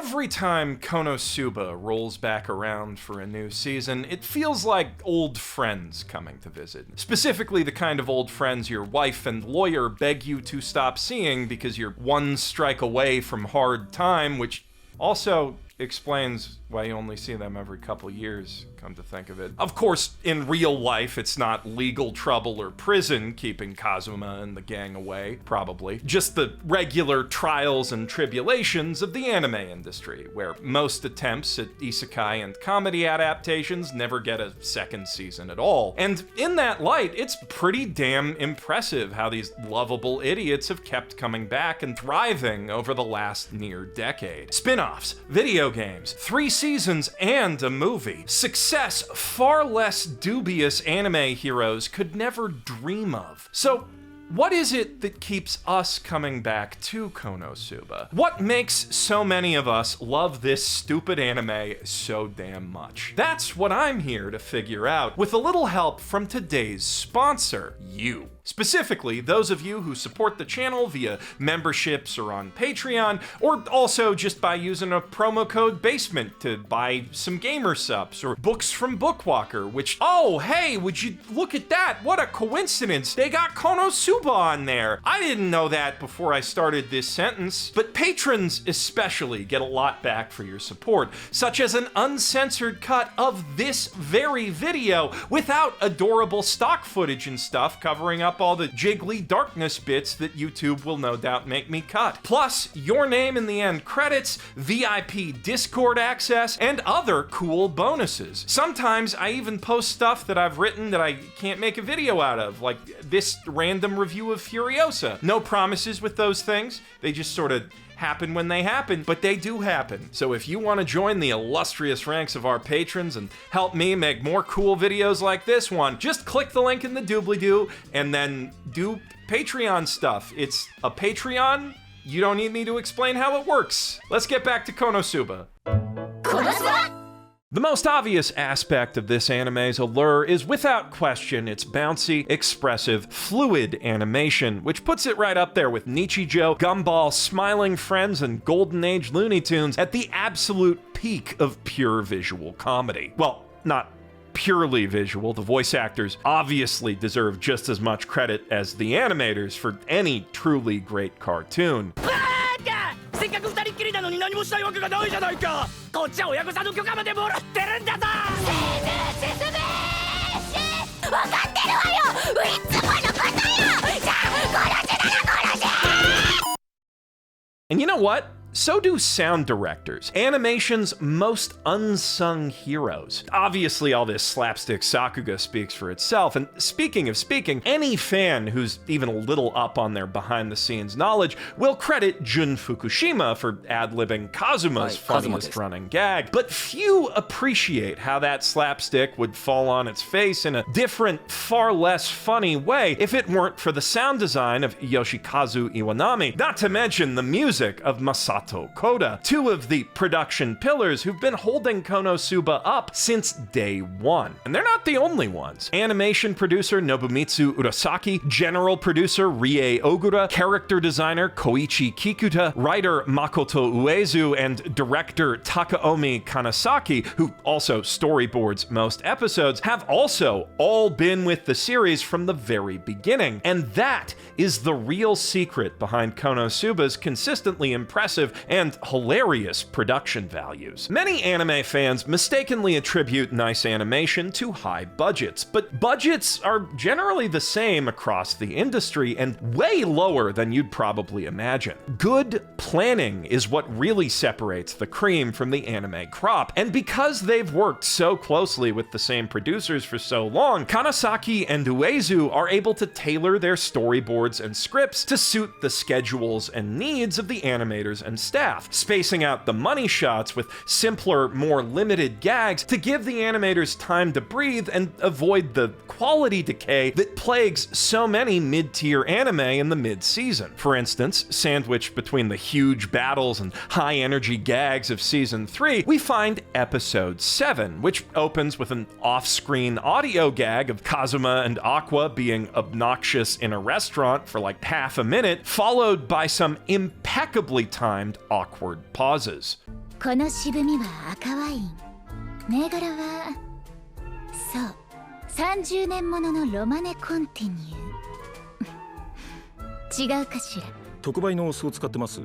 Every time Konosuba rolls back around for a new season, it feels like old friends coming to visit. Specifically the kind of old friends your wife and lawyer beg you to stop seeing because you're one strike away from hard time, which also explains why you only see them every couple years, come to think of it. Of course, in real life, it's not legal trouble or prison keeping Kazuma and the gang away, probably. Just the regular trials and tribulations of the anime industry, where most attempts at isekai and comedy adaptations never get a second season at all. And in that light, it's pretty damn impressive how these lovable idiots have kept coming back and thriving over the last near decade. Spin-offs, video games, 3 seasons and a movie. Success far less dubious anime heroes could never dream of. So, what is it that keeps us coming back to Konosuba? What makes so many of us love this stupid anime so damn much? That's what I'm here to figure out, with a little help from today's sponsor, you. Specifically, those of you who support the channel via memberships or on Patreon, or also just by using a promo code BASEMENT to buy some gamer subs or books from Bookwalker, which, oh, hey, would you look at that? What a coincidence. They got Konosuba on there. I didn't know that before I started this sentence. But patrons especially get a lot back for your support, such as an uncensored cut of this very video without adorable stock footage and stuff covering up all the jiggly darkness bits that YouTube will no doubt make me cut. Plus, your name in the end credits, VIP Discord access, and other cool bonuses. Sometimes I even post stuff that I've written that I can't make a video out of, like this random review of Furiosa. No promises with those things. They just sort of happen when they happen, but they do happen. So if you want to join the illustrious ranks of our patrons and help me make more cool videos like this one, just click the link in the doobly-doo and then do Patreon stuff. It's a Patreon. You don't need me to explain how it works. Let's get back to Konosuba. Konosuba? The most obvious aspect of this anime's allure is without question its bouncy, expressive, fluid animation, which puts it right up there with Nichijou, Gumball, Smiling Friends, and Golden Age Looney Tunes at the absolute peak of pure visual comedy. Well, not purely visual. The voice actors obviously deserve just as much credit as the animators for any truly great cartoon. And you know what? So do sound directors, animation's most unsung heroes. Obviously, all this slapstick Sakuga speaks for itself, and speaking of speaking, any fan who's even a little up on their behind-the-scenes knowledge will credit Jun Fukushima for ad-libbing Kazuma's funniest running gag, but few appreciate how that slapstick would fall on its face in a different, far less funny way if it weren't for the sound design of Yoshikazu Iwanami, not to mention the music of Masato Koda, two of the production pillars who've been holding Konosuba up since day one. And they're not the only ones. Animation producer Nobumitsu Urasaki, general producer Rie Ogura, character designer Koichi Kikuta, writer Makoto Uezu, and director Takaomi Kanasaki, who also storyboards most episodes, have also all been with the series from the very beginning. And that is the real secret behind Konosuba's consistently impressive and hilarious production values. Many anime fans mistakenly attribute nice animation to high budgets, but budgets are generally the same across the industry and way lower than you'd probably imagine. Good planning is what really separates the cream from the anime crop, and because they've worked so closely with the same producers for so long, Kanasaki and Uezu are able to tailor their storyboards and scripts to suit the schedules and needs of the animators and staff, spacing out the money shots with simpler, more limited gags to give the animators time to breathe and avoid the quality decay that plagues so many mid-tier anime in the mid-season. For instance, sandwiched between the huge battles and high-energy gags of Season 3, we find Episode 7, which opens with an off-screen audio gag of Kazuma and Aqua being obnoxious in a restaurant for like half a minute, followed by some impeccably timed awkward pauses. この渋みは赤ワイン。銘柄はそう、30年もののロマネコンティニュー。違うかしら。特売のお酢を使ってます。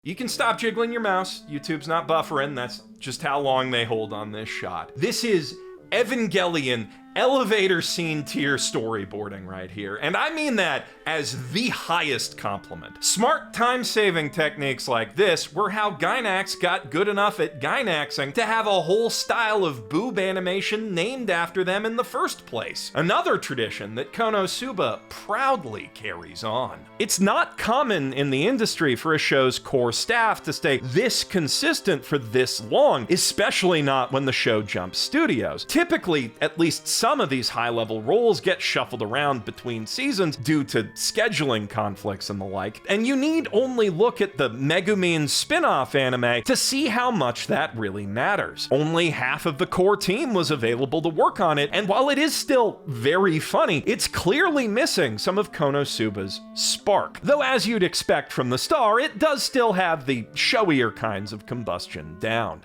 You can stop jiggling your mouse. YouTube's not buffering. That's just how long they hold on this shot. This is Evangelion elevator scene tier storyboarding right here. And I mean that as the highest compliment. Smart time-saving techniques like this were how Gainax got good enough at Gainaxing to have a whole style of boob animation named after them in the first place. Another tradition that Konosuba proudly carries on. It's not common in the industry for a show's core staff to stay this consistent for this long, especially not when the show jumps studios. Typically, at least some of these high-level roles get shuffled around between seasons due to scheduling conflicts and the like, and you need only look at the Megumin spin-off anime to see how much that really matters. Only half of the core team was available to work on it, and while it is still very funny, it's clearly missing some of Konosuba's spark. Though as you'd expect from the star, it does still have the showier kinds of combustion down.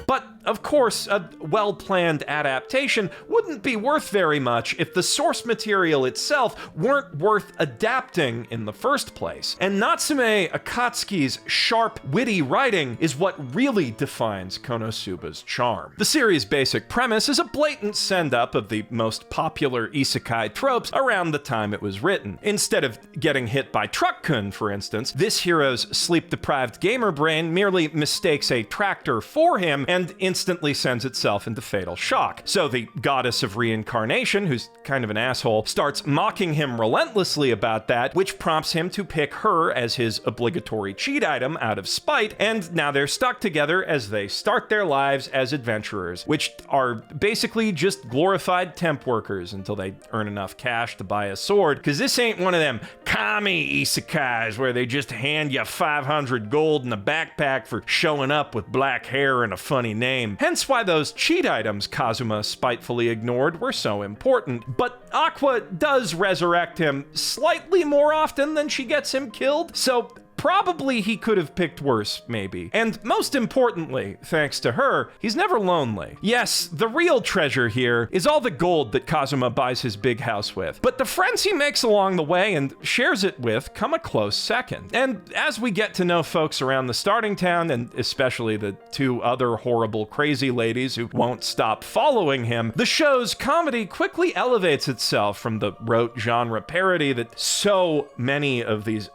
But, of course, a well-planned adaptation wouldn't be worth very much if the source material itself weren't worth adapting in the first place. And Natsume Akatsuki's sharp, witty writing is what really defines Konosuba's charm. The series' basic premise is a blatant send-up of the most popular isekai tropes around the time it was written. Instead of getting hit by Truck-kun, for instance, this hero's sleep-deprived gamer brain merely mistakes a tractor for him and instantly sends itself into fatal shock. So the goddess of reincarnation, who's kind of an asshole, starts mocking him relentlessly about that, which prompts him to pick her as his obligatory cheat item out of spite, and now they're stuck together as they start their lives as adventurers, which are basically just glorified temp workers until they earn enough cash to buy a sword, because this ain't one of them kami isekais where they just hand you 500 gold in a backpack for showing up with black hair and a funny name. Hence why those cheat items Kazuma spitefully ignored were so important. But Aqua does resurrect him slightly more often than she gets him killed, so probably he could have picked worse, maybe. And most importantly, thanks to her, he's never lonely. Yes, the real treasure here is all the gold that Kazuma buys his big house with, but the friends he makes along the way and shares it with come a close second. And as we get to know folks around the starting town, and especially the two other horrible crazy ladies who won't stop following him, the show's comedy quickly elevates itself from the rote genre parody that so many of these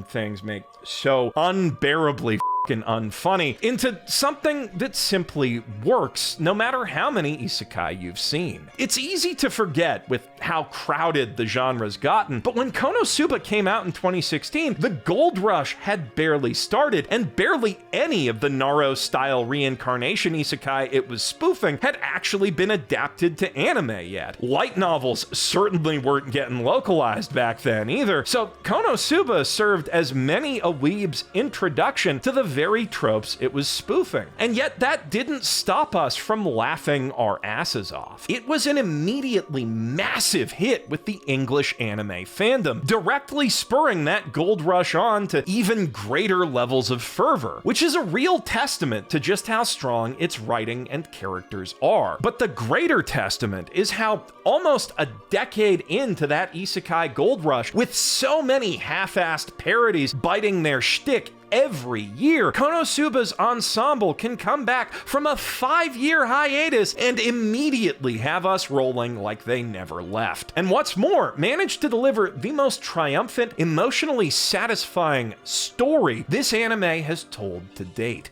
things make so unbearably unfunny into something that simply works no matter how many isekai you've seen. It's easy to forget with how crowded the genre's gotten, but when Konosuba came out in 2016, the gold rush had barely started, and barely any of the Naro-style reincarnation isekai it was spoofing had actually been adapted to anime yet. Light novels certainly weren't getting localized back then either, so Konosuba served as many a weeb's introduction to the very tropes it was spoofing. And yet that didn't stop us from laughing our asses off. It was an immediately massive hit with the English anime fandom, directly spurring that gold rush on to even greater levels of fervor, which is a real testament to just how strong its writing and characters are. But the greater testament is how almost a decade into that isekai gold rush, with so many half-assed parodies biting their shtick every year, Konosuba's ensemble can come back from a 5-year hiatus and immediately have us rolling like they never left. And what's more, manage to deliver the most triumphant, emotionally satisfying story this anime has told to date.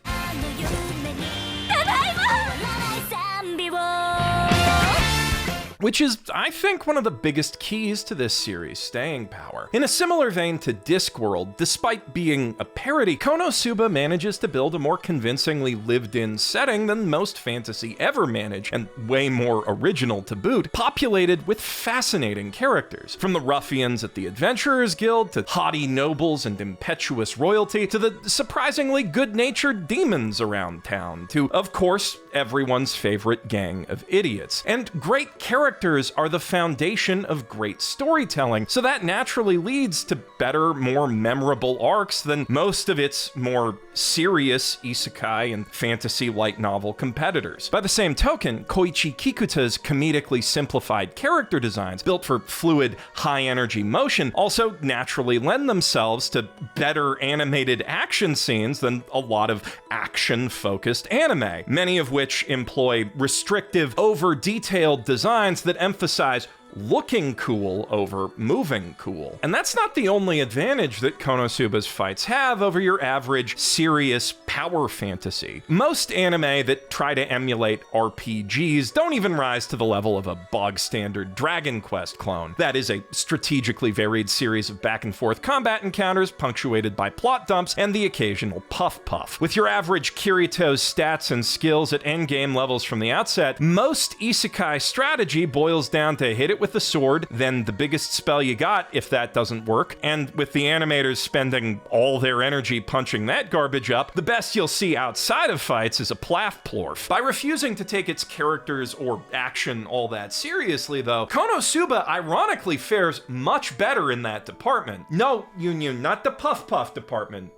which is, I think, one of the biggest keys to this series' staying power. In a similar vein to Discworld, despite being a parody, Konosuba manages to build a more convincingly lived-in setting than most fantasy ever manage, and way more original to boot, populated with fascinating characters. From the ruffians at the Adventurers Guild, to haughty nobles and impetuous royalty, to the surprisingly good-natured demons around town, to, of course, everyone's favorite gang of idiots. And great characters are the foundation of great storytelling, so that naturally leads to better, more memorable arcs than most of its more serious isekai and fantasy light novel competitors. By the same token, Koichi Kikuta's comedically simplified character designs, built for fluid, high-energy motion, also naturally lend themselves to better animated action scenes than a lot of action-focused anime, many of which employ restrictive, over-detailed designs that emphasize looking cool over moving cool. And that's not the only advantage that Konosuba's fights have over your average, serious power fantasy. Most anime that try to emulate RPGs don't even rise to the level of a bog-standard Dragon Quest clone. That is a strategically varied series of back-and-forth combat encounters punctuated by plot dumps and the occasional puff-puff. With your average Kirito's stats and skills at endgame levels from the outset, most isekai strategy boils down to hit it with the sword, then the biggest spell you got if that doesn't work, and with the animators spending all their energy punching that garbage up, the best you'll see outside of fights is a plaf plorf. By refusing to take its characters or action all that seriously, though, Konosuba ironically fares much better in that department. No, Union, not the puff-puff department.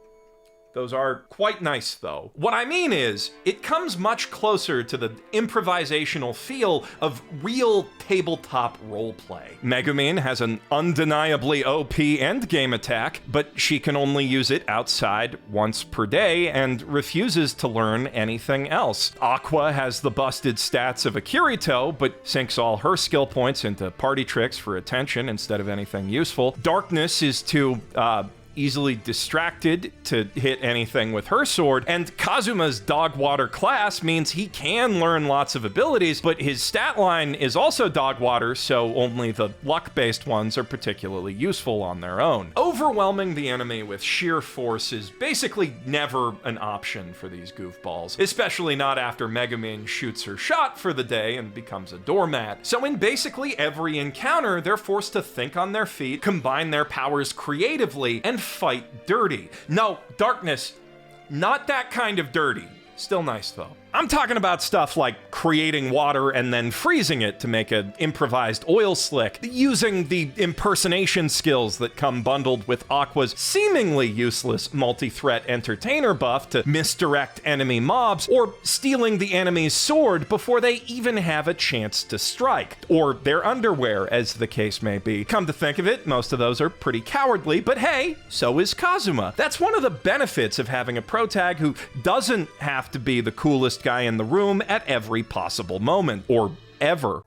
Those are quite nice, though. What I mean is, it comes much closer to the improvisational feel of real tabletop roleplay. Megumin has an undeniably OP endgame attack, but she can only use it outside once per day and refuses to learn anything else. Aqua has the busted stats of a Kirito, but sinks all her skill points into party tricks for attention instead of anything useful. Darkness is too, easily distracted to hit anything with her sword, and Kazuma's dog water class means he can learn lots of abilities, but his stat line is also dog water, so only the luck-based ones are particularly useful on their own. Overwhelming the enemy with sheer force is basically never an option for these goofballs, especially not after Megumin shoots her shot for the day and becomes a doormat. So in basically every encounter, they're forced to think on their feet, combine their powers creatively, and fight dirty. No, Darkness, not that kind of dirty. Still nice, though. I'm talking about stuff like creating water and then freezing it to make an improvised oil slick, using the impersonation skills that come bundled with Aqua's seemingly useless multi-threat entertainer buff to misdirect enemy mobs, or stealing the enemy's sword before they even have a chance to strike, or their underwear, as the case may be. Come to think of it, most of those are pretty cowardly, but hey, so is Kazuma. That's one of the benefits of having a protag who doesn't have to be the coolest guy in the room at every possible moment, or ever.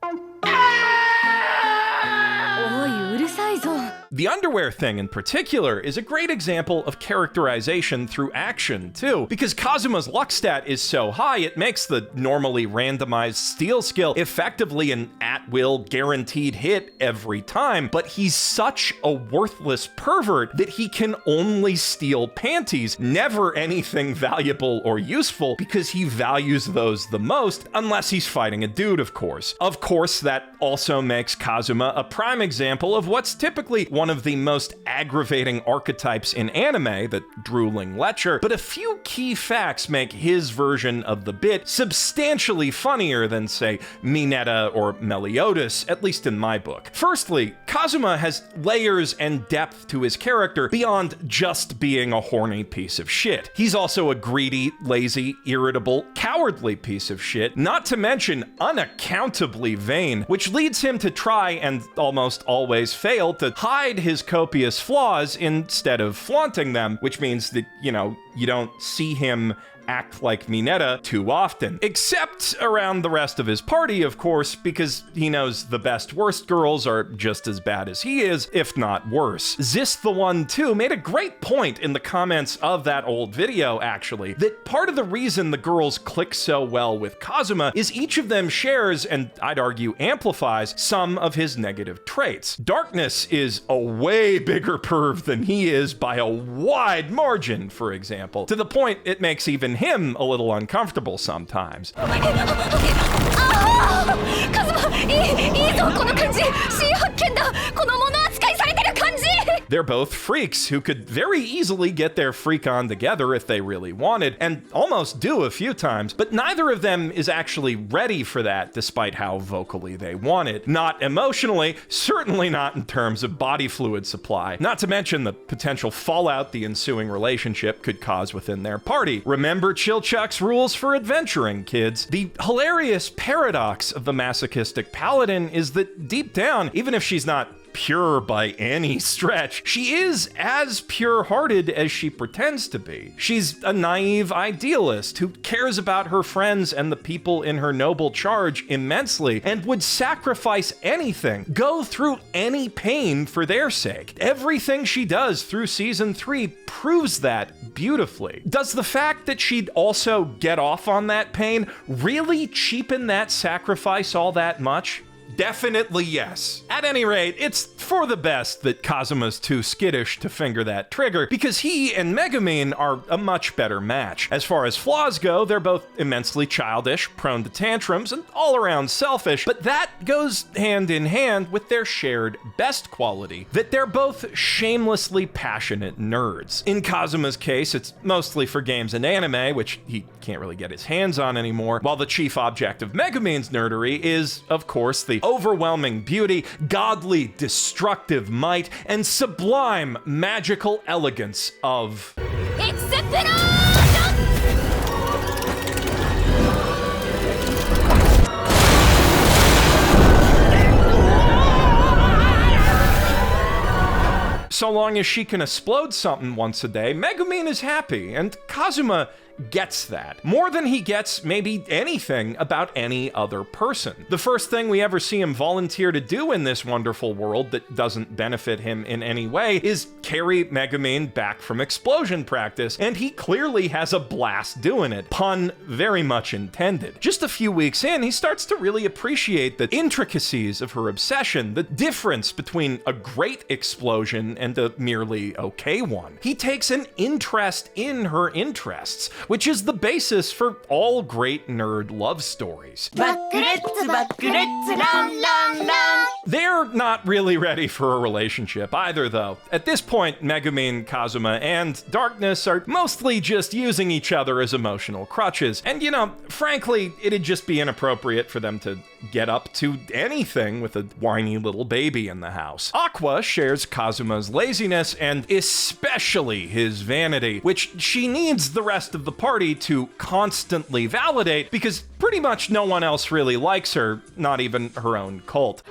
The underwear thing in particular is a great example of characterization through action, too, because Kazuma's luck stat is so high it makes the normally randomized steal skill effectively an at-will guaranteed hit every time, but he's such a worthless pervert that he can only steal panties, never anything valuable or useful, because he values those the most, unless he's fighting a dude, of course. Of course, that also makes Kazuma a prime example of what's typically one of the most aggravating archetypes in anime, the drooling lecher, but a few key facts make his version of the bit substantially funnier than, say, Mineta or Meliodas, at least in my book. Firstly, Kazuma has layers and depth to his character beyond just being a horny piece of shit. He's also a greedy, lazy, irritable, cowardly piece of shit, not to mention unaccountably vain, which leads him to try and almost always fail to hide his copious flaws instead of flaunting them, which means that, you don't see him act like Mineta too often. Except around the rest of his party, of course, because he knows the best worst girls are just as bad as he is, if not worse. Zis the One too made a great point in the comments of that old video, actually, that part of the reason the girls click so well with Kazuma is each of them shares, and I'd argue amplifies, some of his negative traits. Darkness is a way bigger perv than he is by a wide margin, for example, to the point it makes even him a little uncomfortable sometimes. カズマ、いいぞこの感じ。新発見だ。この物扱いされてる感じ。 They're both freaks who could very easily get their freak on together if they really wanted, and almost do a few times, but neither of them is actually ready for that despite how vocally they want it. Not emotionally, certainly not in terms of body fluid supply, not to mention the potential fallout the ensuing relationship could cause within their party. Remember Chilchuck's rules for adventuring, kids. The hilarious paradox of the masochistic paladin is that deep down, even if she's not pure by any stretch, she is as pure-hearted as she pretends to be. She's a naive idealist who cares about her friends and the people in her noble charge immensely and would sacrifice anything, go through any pain for their sake. Everything she does through season 3 proves that beautifully. Does the fact that she'd also get off on that pain really cheapen that sacrifice all that much? Definitely yes. At any rate, it's for the best that Kazuma's too skittish to finger that trigger, because he and Megumin are a much better match. As far as flaws go, they're both immensely childish, prone to tantrums, and all around selfish, but that goes hand in hand with their shared best quality, that they're both shamelessly passionate nerds. In Kazuma's case, it's mostly for games and anime, which he can't really get his hands on anymore, while the chief object of Megumin's nerdery is, of course, the overwhelming beauty, godly destructive might, and sublime magical elegance of... So long as she can explode something once a day, Megumin is happy, and Kazuma gets that. More than he gets maybe anything about any other person. The first thing we ever see him volunteer to do in this wonderful world that doesn't benefit him in any way is carry Megumin back from explosion practice, and he clearly has a blast doing it. Pun very much intended. Just a few weeks in, he starts to really appreciate the intricacies of her obsession, the difference between a great explosion and a merely okay one. He takes an interest in her interests, which is the basis for all great nerd love stories. They're not really ready for a relationship either, though. At this point, Megumin, Kazuma, and Darkness are mostly just using each other as emotional crutches, and you know, frankly, it'd just be inappropriate for them to get up to anything with a whiny little baby in the house. Aqua shares Kazuma's laziness and especially his vanity, which she needs the rest of the party to constantly validate because pretty much no one else really likes her, not even her own cult.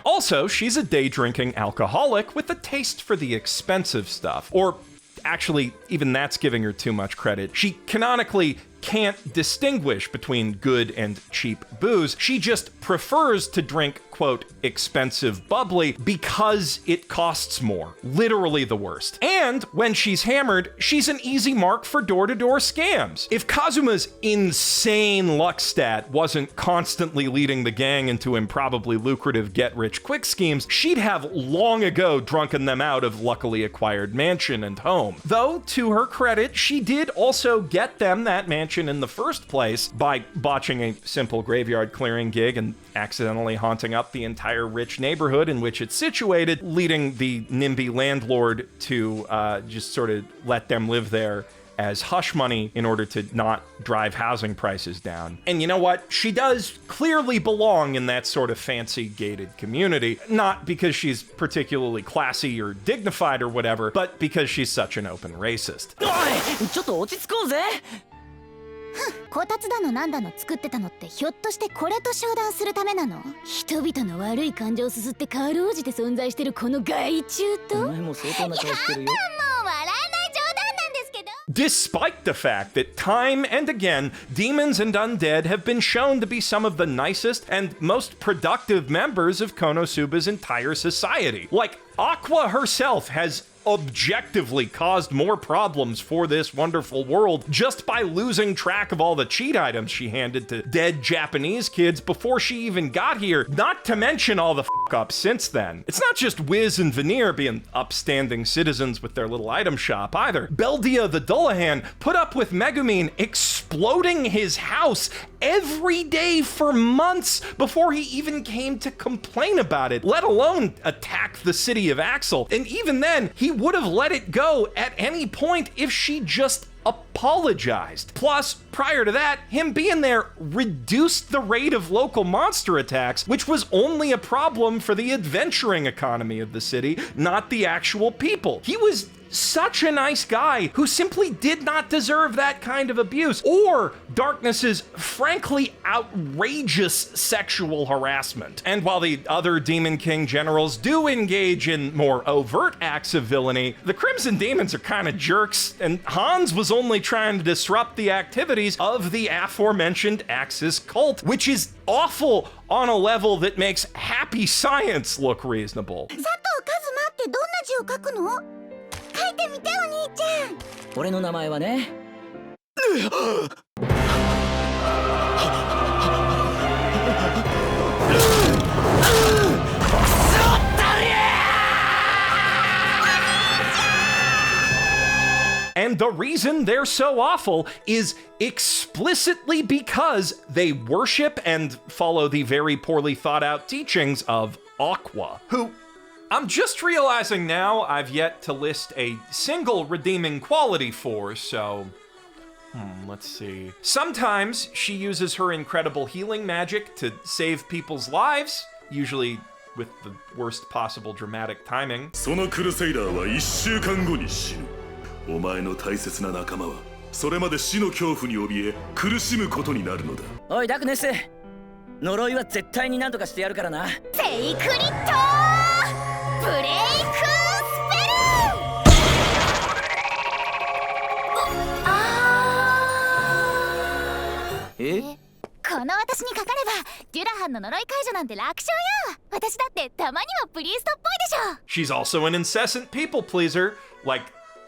Also, she's a day-drinking alcoholic with a taste for the expensive stuff. Or, actually, even that's giving her too much credit. She canonically can't distinguish between good and cheap booze. She just prefers to drink, quote, expensive bubbly because it costs more. Literally the worst. And when she's hammered, she's an easy mark for door-to-door scams. If Kazuma's insane luck stat wasn't constantly leading the gang into improbably lucrative get-rich-quick schemes, she'd have long ago drunken them out of luckily acquired mansion and home. Though, to her credit, she did also get them that mansion in the first place by botching a simple graveyard clearing gig and accidentally haunting up the entire rich neighborhood in which it's situated, leading the NIMBY landlord to just sort of let them live there as hush money in order to not drive housing prices down. And you know what? She does clearly belong in that sort of fancy gated community, not because she's particularly classy or dignified or whatever, but because she's such an open racist. こたつだのなんだの作ってたのってひょっとしてこれと商談するためなの？人々の悪い感情をすすってかろうじて存在してるこの害虫と？お前も相当な顔してるよ。もう笑えない冗談なんですけど。 Despite the fact that time and again, demons and undead have been shown to be some of the nicest and most productive members of Konosuba's entire society. Like, Aqua herself has objectively caused more problems for this wonderful world just by losing track of all the cheat items she handed to dead Japanese kids before she even got here, not to mention all the f**k-ups since then. It's not just Wiz and Veneer being upstanding citizens with their little item shop either. Beldia the Dullahan put up with Megumin exploding his house every day for months before he even came to complain about it, let alone attack the city of Axel. And even then, he would have let it go at any point if she just apologized. Plus, prior to that, him being there reduced the rate of local monster attacks, which was only a problem for the adventuring economy of the city, not the actual people. He was such a nice guy who simply did not deserve that kind of abuse or Darkness's frankly outrageous sexual harassment. And while the other Demon King generals do engage in more overt acts of villainy, the Crimson Demons are kind of jerks, and Hans was only trying to disrupt the activities of the aforementioned Axis cult, which is awful on a level that makes happy science look reasonable. 佐藤和馬ってどんな字を書くの？書いてみてお兄ちゃん。俺の名前はね。And the reason they're so awful is explicitly because they worship and follow the very poorly thought out teachings of Aqua, who I'm just realizing now I've yet to list a single redeeming quality for, so let's see. Sometimes she uses her incredible healing magic to save people's lives, usually with the worst possible dramatic timing. そのクルセイダーは1週間後に死ぬ。お前の大切な仲間はそれまで死の恐怖に怯え苦しむことになるのだ。おいダクネス、呪いは絶対に何とかしてやるからな。セイクリットブレイクスペル。え？この私にかかればデュラハンの呪い解除なんて楽勝よ。私だってたまにはプリーストっぽいでしょ。 She's also an incessant people pleaser, like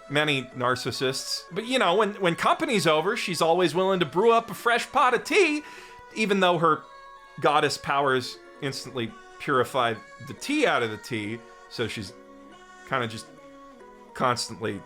many narcissists. But you know, when company's over, she's always willing to brew up a fresh pot of tea, even though her goddess powers instantly purify the tea out of the tea, so she's kind of just constantly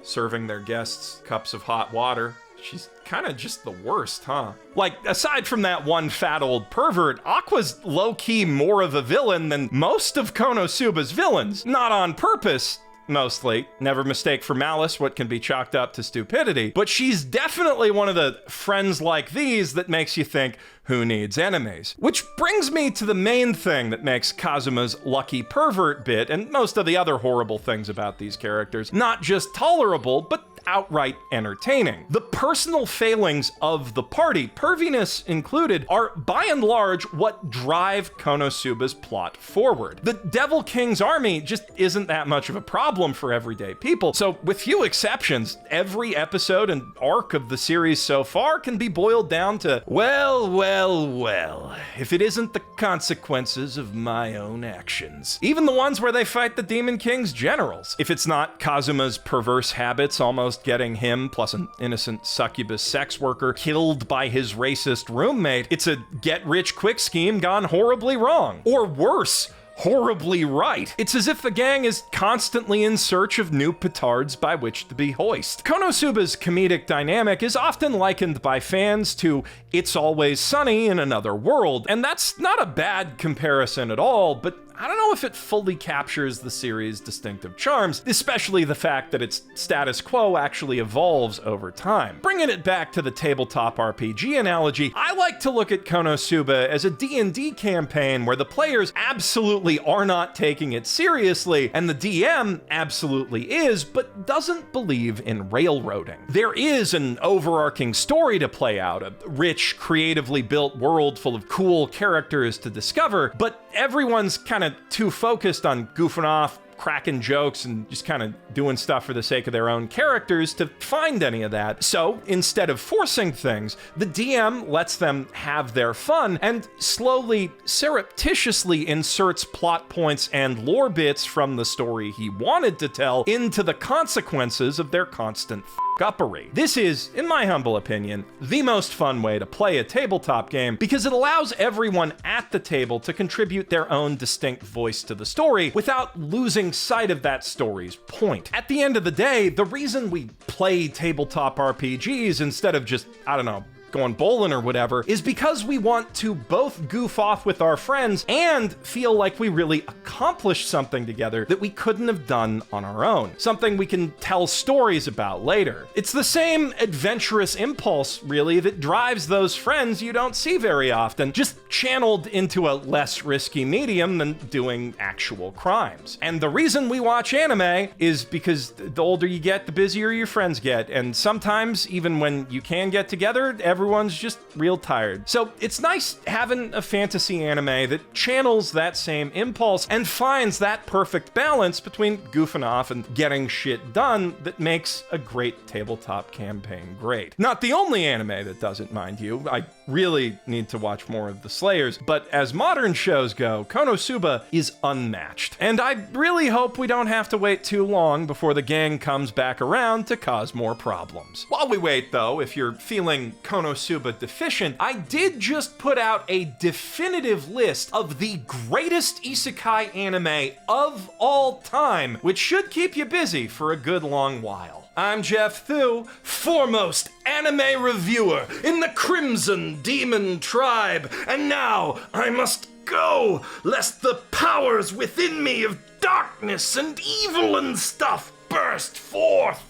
serving their guests cups of hot water. She's kind of just the worst, huh? Like, aside from that one fat old pervert, Aqua's low-key more of a villain than most of Konosuba's villains. Not on purpose, mostly. Never mistake for malice what can be chalked up to stupidity. But she's definitely one of the friends like these that makes you think, who needs enemies? Which brings me to the main thing that makes Kazuma's lucky pervert bit, and most of the other horrible things about these characters, not just tolerable, but outright entertaining. The personal failings of the party, perviness included, are by and large what drive Konosuba's plot forward. The Devil King's army just isn't that much of a problem for everyday people, so with few exceptions, every episode and arc of the series so far can be boiled down to, well, if it isn't the consequences of my own actions. Even the ones where they fight the Demon King's generals. If it's not Kazuma's perverse habits almost getting him, plus an innocent succubus sex worker, killed by his racist roommate, it's a get-rich-quick scheme gone horribly wrong. Or worse, horribly right. It's as if the gang is constantly in search of new petards by which to be hoist. Konosuba's comedic dynamic is often likened by fans to It's Always Sunny in Another World, and that's not a bad comparison at all, but I don't know if it fully captures the series' distinctive charms, especially the fact that its status quo actually evolves over time. Bringing it back to the tabletop RPG analogy, I like to look at Konosuba as a D&D campaign where the players absolutely are not taking it seriously, and the DM absolutely is, but doesn't believe in railroading. There is an overarching story to play out, a rich, creatively built world full of cool characters to discover, but everyone's kind of too focused on goofing off, cracking jokes, and just kind of doing stuff for the sake of their own characters to find any of that. So instead of forcing things, the DM lets them have their fun and slowly, surreptitiously inserts plot points and lore bits from the story he wanted to tell into the consequences of their constant uppery. This is, in my humble opinion, the most fun way to play a tabletop game because it allows everyone at the table to contribute their own distinct voice to the story without losing sight of that story's point. At the end of the day, the reason we play tabletop RPGs instead of just, I don't know, going bowling or whatever, is because we want to both goof off with our friends and feel like we really accomplished something together that we couldn't have done on our own. Something we can tell stories about later. It's the same adventurous impulse, really, that drives those friends you don't see very often, just channeled into a less risky medium than doing actual crimes. And the reason we watch anime is because the older you get, the busier your friends get, and sometimes, even when you can get together, everyone's just real tired. So it's nice having a fantasy anime that channels that same impulse and finds that perfect balance between goofing off and getting shit done that makes a great tabletop campaign great. Not the only anime that doesn't, mind you. I really need to watch more of the Slayers, but as modern shows go, Konosuba is unmatched. And I really hope we don't have to wait too long before the gang comes back around to cause more problems. While we wait, though, if you're feeling Konosuba deficient, I did just put out a definitive list of the greatest isekai anime of all time, which should keep you busy for a good long while. I'm Geoff Thew, foremost anime reviewer in the Crimson Demon Tribe, and now I must go, lest the powers within me of darkness and evil and stuff burst forth.